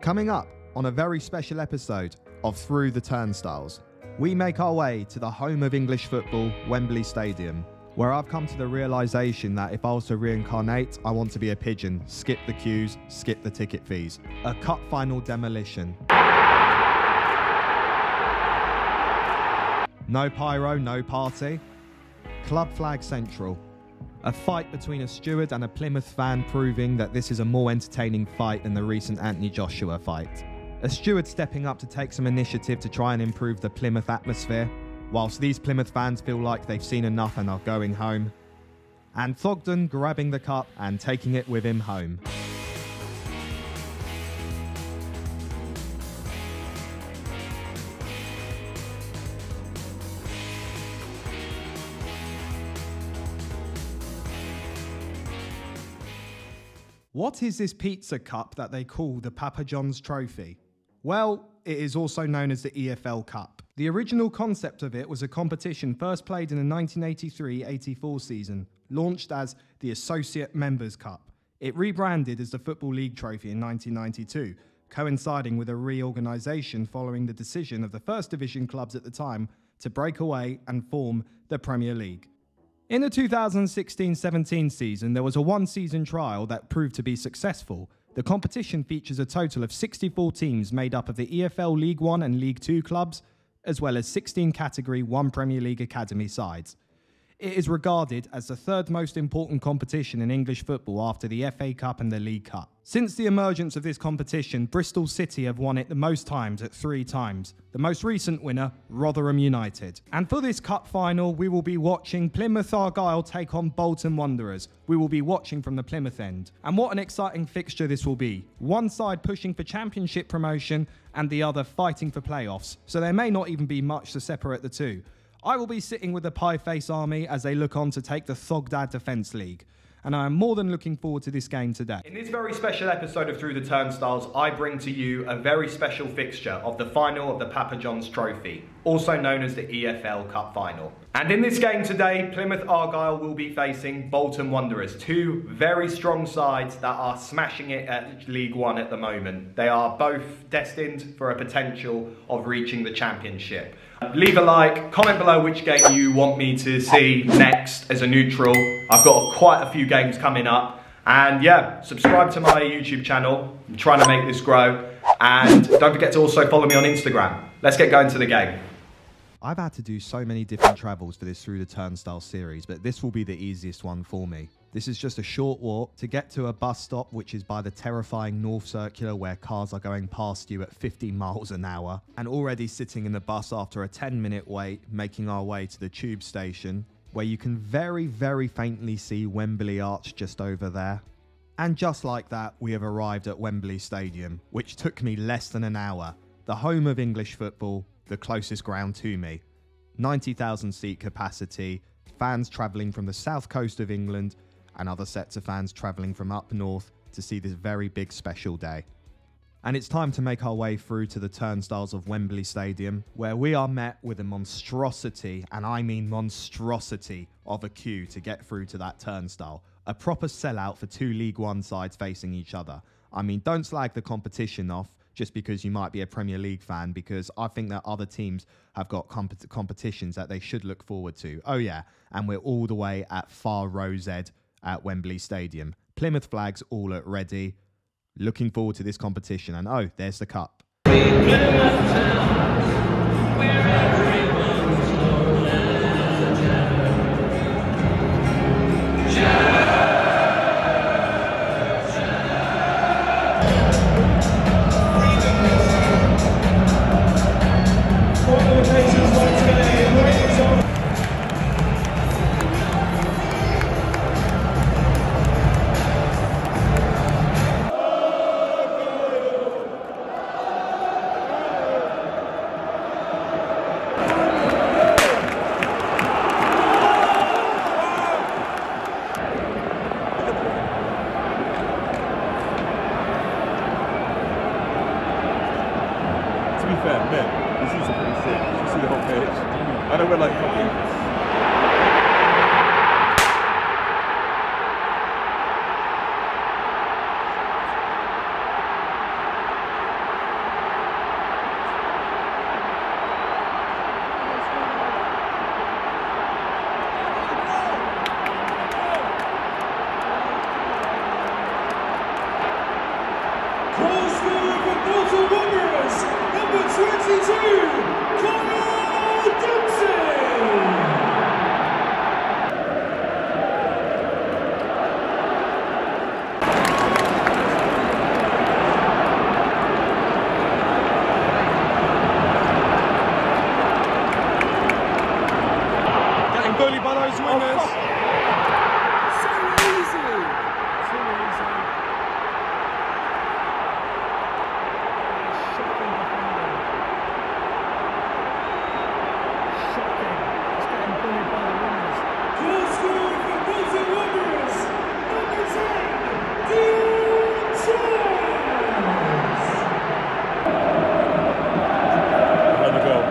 Coming up on a very special episode of Through the Turnstiles, we make our way to the home of English football, Wembley Stadium, where I've come to the realisation that if I was to reincarnate, I want to be a pigeon, skip the queues, skip the ticket fees. A cup final demolition. No pyro, no party. Club flag central. A fight between a steward and a Plymouth fan proving that this is a more entertaining fight than the recent Anthony Joshua fight. A steward stepping up to take some initiative to try and improve the Plymouth atmosphere, whilst these Plymouth fans feel like they've seen enough and are going home. And Thogden grabbing the cup and taking it with him home. What is this pizza cup that they call the Papa John's Trophy? Well, it is also known as the EFL Cup. The original concept of it was a competition first played in the 1983-84 season, launched as the Associate Members Cup. It rebranded as the Football League Trophy in 1992, coinciding with a reorganisation following the decision of the First Division clubs at the time to break away and form the Premier League. In the 2016-17 season, there was a one-season trial that proved to be successful. The competition features a total of 64 teams made up of the EFL League One and League Two clubs, as well as 16 Category 1 Premier League Academy sides. It is regarded as the third most important competition in English football after the FA Cup and the League Cup. Since the emergence of this competition, Bristol City have won it the most times at 3 times. The most recent winner, Rotherham United. And for this cup final, we will be watching Plymouth Argyle take on Bolton Wanderers. We will be watching from the Plymouth end. And what an exciting fixture this will be. One side pushing for championship promotion and the other fighting for playoffs. So there may not even be much to separate the two. I will be sitting with the Pie Face Army as they look on to take the Thogdad Defence League. And I am more than looking forward to this game today. In this very special episode of Through the Turnstiles, I bring to you a very special fixture of the final of the Papa John's Trophy, also known as the EFL Cup Final. And in this game today, Plymouth Argyle will be facing Bolton Wanderers, two very strong sides that are smashing it at League One at the moment. They are both destined for a potential of reaching the championship. Leave a like, comment below which game you want me to see next as a neutral. I've got quite a few games coming up. And yeah, subscribe to my YouTube channel. I'm trying to make this grow. And don't forget to also follow me on Instagram. Let's get going to the game. I've had to do so many different travels for this Through the Turnstile series, but this will be the easiest one for me. This is just a short walk to get to a bus stop, which is by the terrifying North Circular, where cars are going past you at 50 miles an hour, and already sitting in the bus after a 10-minute wait, making our way to the tube station, where you can very, very faintly see Wembley Arch just over there. And just like that, we have arrived at Wembley Stadium, which took me less than an hour. The home of English football, the closest ground to me. 90,000 seat capacity, fans travelling from the south coast of England, and other sets of fans travelling from up north to see this very big special day. And it's time to make our way through to the turnstiles of Wembley Stadium, where we are met with a monstrosity, and I mean monstrosity, of a queue to get through to that turnstile. A proper sellout for two League One sides facing each other. I mean, don't slag the competition off just because you might be a Premier League fan, because I think that other teams have got competitions that they should look forward to. Oh yeah, and we're all the way at far row Z at Wembley Stadium. Plymouth flags all at ready. Looking forward to this competition. And oh, there's the cup. I know we're like fucking... score for Bolton Wanderers, number 22, Kyle Dempsey. Bullied by those wingers. So easy. So easy. Shocking defending. Shocking. It's getting bullied by the wingers. Goal scorer for Bolton Wanderers, number 10, Dean Charles. On the goal.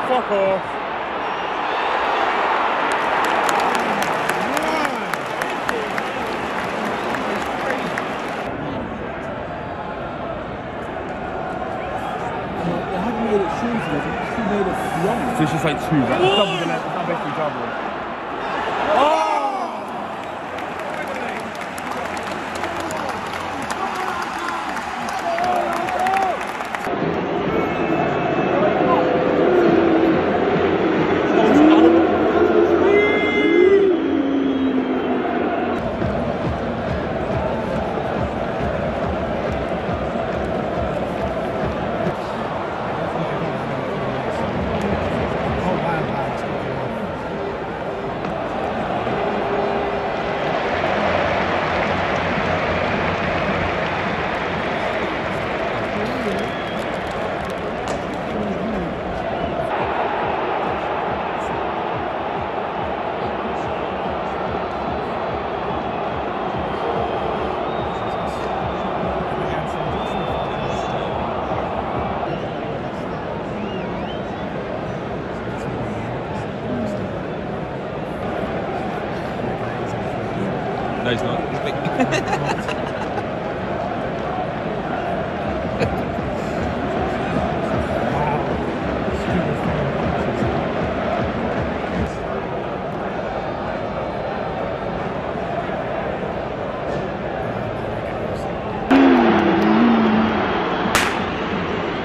Fuck off. They haven't made it shorter, they've made it long. So it's just like two, right? It's double the length, it's not basically double. Oh! No, he's not. He's big.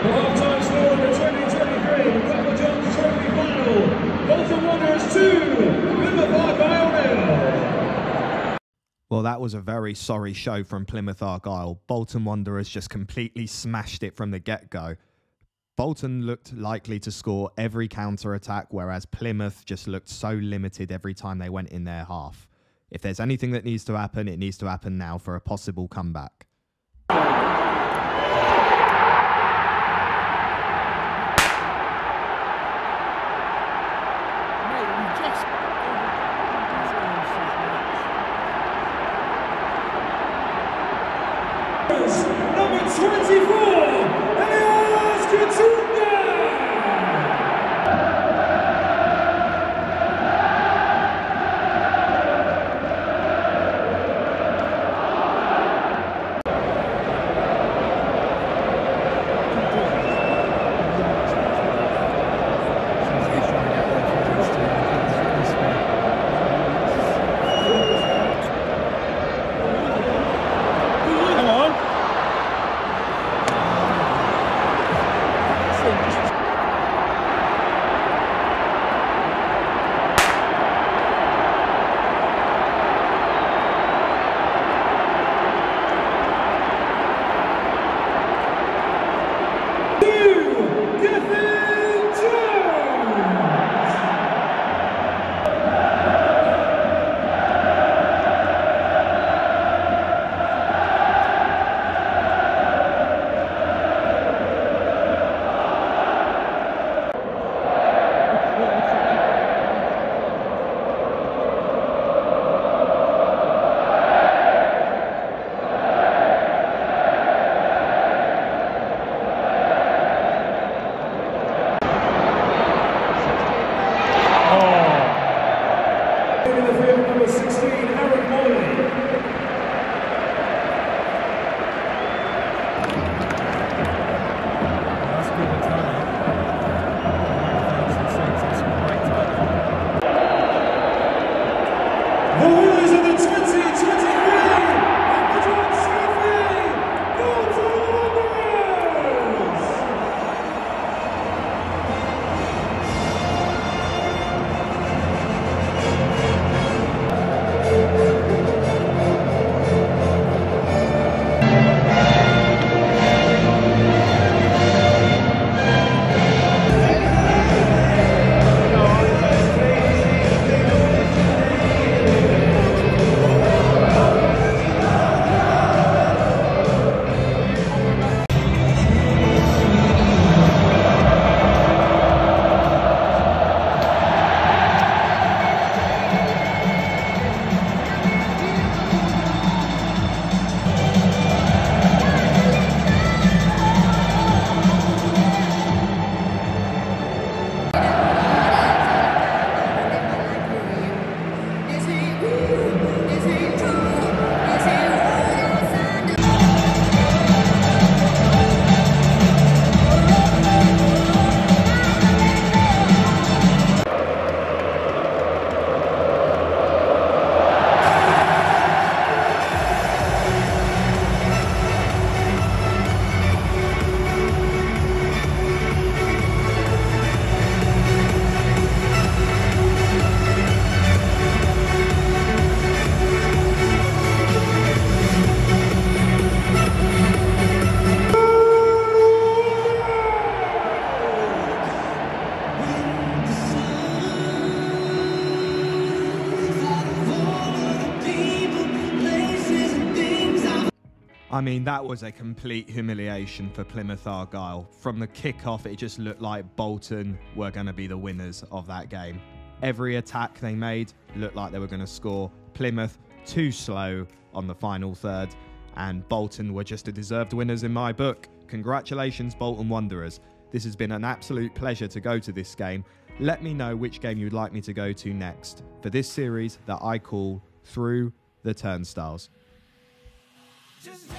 Half-time score of the 2023 Papa John's Trophy Final. Bolton Wanderers 2, Plymouth Argyle 0. Well, that was a very sorry show from Plymouth Argyle. Bolton Wanderers just completely smashed it from the get-go. Bolton looked likely to score every counter-attack, whereas Plymouth just looked so limited every time they went in their half. If there's anything that needs to happen, it needs to happen now for a possible comeback. Number 24, Elias Katunga! I mean, that was a complete humiliation for Plymouth Argyle. From the kick-off, it just looked like Bolton were going to be the winners of that game. Every attack they made looked like they were going to score. Plymouth, too slow on the final third, and Bolton were just the deserved winners in my book. Congratulations, Bolton Wanderers. This has been an absolute pleasure to go to this game. Let me know which game you'd like me to go to next for this series that I call Through the Turnstiles. Just